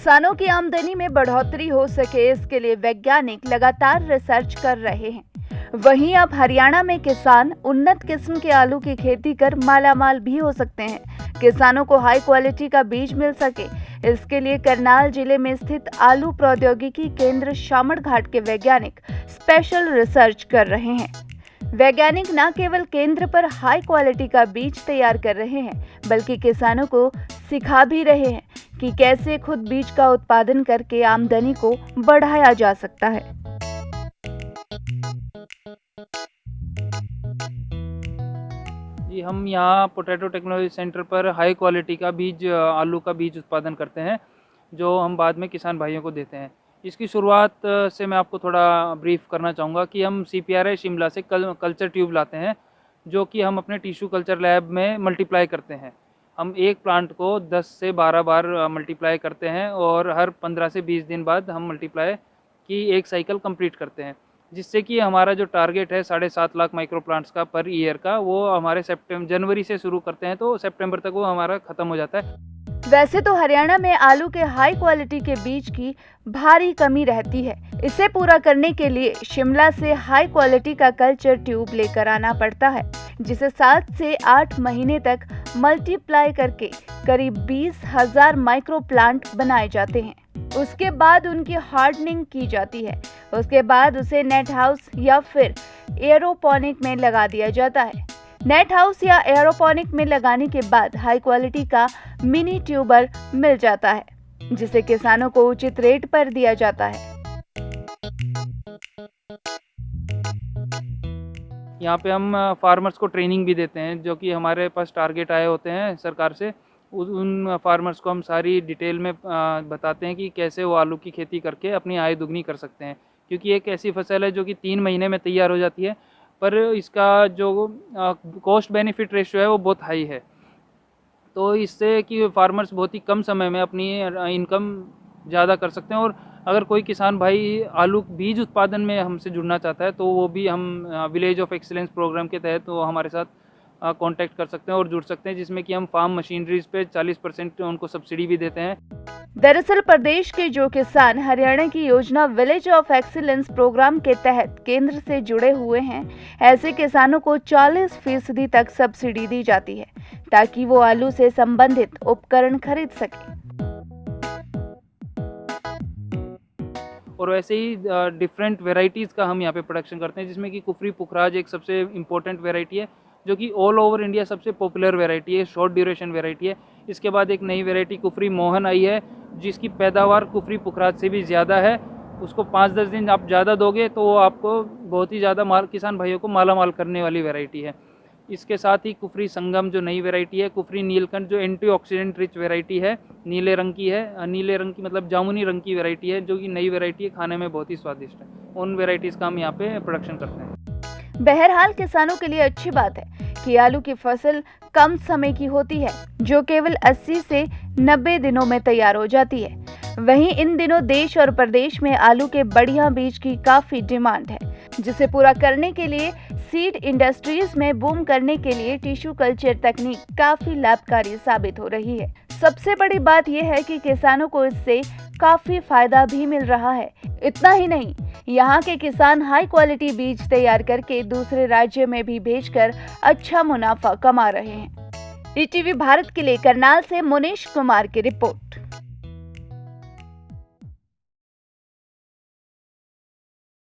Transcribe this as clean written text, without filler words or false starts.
किसानों की आमदनी में बढ़ोतरी हो सके, इसके लिए वैज्ञानिक लगातार रिसर्च कर रहे हैं। वहीं अब हरियाणा में किसान उन्नत किस्म के आलू की खेती कर मालामाल भी हो सकते हैं। किसानों को हाई क्वालिटी का बीज मिल सके, इसके लिए करनाल जिले में स्थित आलू प्रौद्योगिकी केंद्र शामड़घाट के वैज्ञानिक स्पेशल रिसर्च कर रहे हैं। वैज्ञानिक न केवल केंद्र पर हाई क्वालिटी का बीज तैयार कर रहे हैं, बल्कि किसानों को सिखा भी रहे हैं कि कैसे खुद बीज का उत्पादन करके आमदनी को बढ़ाया जा सकता है। जी, हम यहाँ पोटैटो टेक्नोलॉजी सेंटर पर हाई क्वालिटी का बीज आलू का बीज उत्पादन करते हैं, जो हम बाद में किसान भाइयों को देते हैं। इसकी शुरुआत से मैं आपको थोड़ा ब्रीफ करना चाहूँगा कि हम CPRI शिमला से कल्चर ट्यूब लाते हैं, जो कि हम अपने टिश्यू कल्चर लैब में मल्टीप्लाई करते हैं। हम एक प्लांट को 10 से 12 बार मल्टीप्लाई करते हैं और हर 15 से 20 दिन बाद हम मल्टीप्लाई की एक साइकिल कंप्लीट करते हैं, जिससे कि हमारा जो टारगेट है 7.5 लाख माइक्रो प्लांट्स का पर ईयर का, वो हमारे जनवरी से शुरू करते हैं तो सितंबर तक वो हमारा ख़त्म हो जाता है। वैसे तो हरियाणा में आलू के हाई क्वालिटी के बीज की भारी कमी रहती है। इसे पूरा करने के लिए शिमला से हाई क्वालिटी का कल्चर ट्यूब लेकर आना पड़ता है, जिसे 7 से 8 महीने तक मल्टीप्लाई करके करीब 20,000 माइक्रो प्लांट बनाए जाते हैं। उसके बाद उनकी हार्डनिंग की जाती है। उसके बाद उसे नेट हाउस या फिर एयरोपोनिक में लगा दिया जाता है। नेट हाउस या एयरोपोनिक में लगाने के बाद हाई क्वालिटी का मिनी ट्यूबर मिल जाता है, जिसे किसानों को उचित रेट पर दिया जाता है। यहाँ पे हम फार्मर्स को ट्रेनिंग भी देते हैं, जो कि हमारे पास टारगेट आए होते हैं सरकार से। उन फार्मर्स को हम सारी डिटेल में बताते हैं कि कैसे वो आलू की खेती करके अपनी आय दुगनी कर सकते हैं, क्योंकि एक ऐसी फसल है जो कि 3 महीने में तैयार हो जाती है, पर इसका जो कॉस्ट बेनिफिट रेशियो है वो बहुत हाई है। तो इससे कि फार्मर्स बहुत ही कम समय में अपनी इनकम ज़्यादा कर सकते हैं। और अगर कोई किसान भाई आलू बीज उत्पादन में हमसे जुड़ना चाहता है, तो वो भी हम विलेज ऑफ एक्सीलेंस प्रोग्राम के तहत वो हमारे साथ कांटेक्ट कर सकते हैं और जुड़ सकते हैं, जिसमें कि हम फार्म मशीनरीज पे 40% उनको सब्सिडी भी देते हैं। दरअसल प्रदेश के जो किसान हरियाणा की योजना विलेज ऑफ एक्सीलेंस प्रोग्राम के तहत केंद्र से जुड़े हुए हैं, ऐसे किसानों को 40% तक सब्सिडी दी जाती है, ताकि वो आलू से संबंधित उपकरण खरीद सके। और वैसे ही डिफरेंट वेराइटीज़ का हम यहाँ पे प्रोडक्शन करते हैं, जिसमें कि कुफरी पुखराज एक सबसे इम्पोर्टेंट वेराइटी है, जो कि ऑल ओवर इंडिया सबसे पॉपुलर वेराइटी है, शॉर्ट ड्यूरेशन वेराइटी है। इसके बाद एक नई वेराइटी कुफरी मोहन आई है, जिसकी पैदावार कुफरी पुखराज से भी ज़्यादा है। उसको 5-10 दिन आप ज़्यादा दोगे तो वो आपको बहुत ही ज़्यादा किसान भाइयों को मालामाल करने वाली वेराइटी है। इसके साथ ही कुफरी संगम जो नई वेराइटी है, कुफरी नीलकंठ जो एंटीऑक्सीडेंट रिच वेराइटी है, नीले रंग की है, नीले रंग की मतलब जामुनी रंग की वेराइटी है, जो कि नई वेराइटी है, खाने में बहुत ही स्वादिष्ट है। उन वेराइटीज़ का हम यहाँ पे प्रोडक्शन करते हैं। बहरहाल किसानों के लिए अच्छी बात है कि आलू की फसल कम समय की होती है, जो केवल 80 से 90 दिनों में तैयार हो जाती है। वहीं इन दिनों देश और प्रदेश में आलू के बढ़िया बीज की काफी डिमांड है, जिसे पूरा करने के लिए सीड इंडस्ट्रीज में बूम करने के लिए टिश्यू कल्चर तकनीक काफी लाभकारी साबित हो रही है। सबसे बड़ी बात यह है कि किसानों को इससे काफी फायदा भी मिल रहा है। इतना ही नहीं, यहाँ के किसान हाई क्वालिटी बीज तैयार करके दूसरे राज्य में भी भेजकर अच्छा मुनाफा कमा रहे हैं। ETV भारत के लिए करनाल से मुनीश कुमार की रिपोर्ट।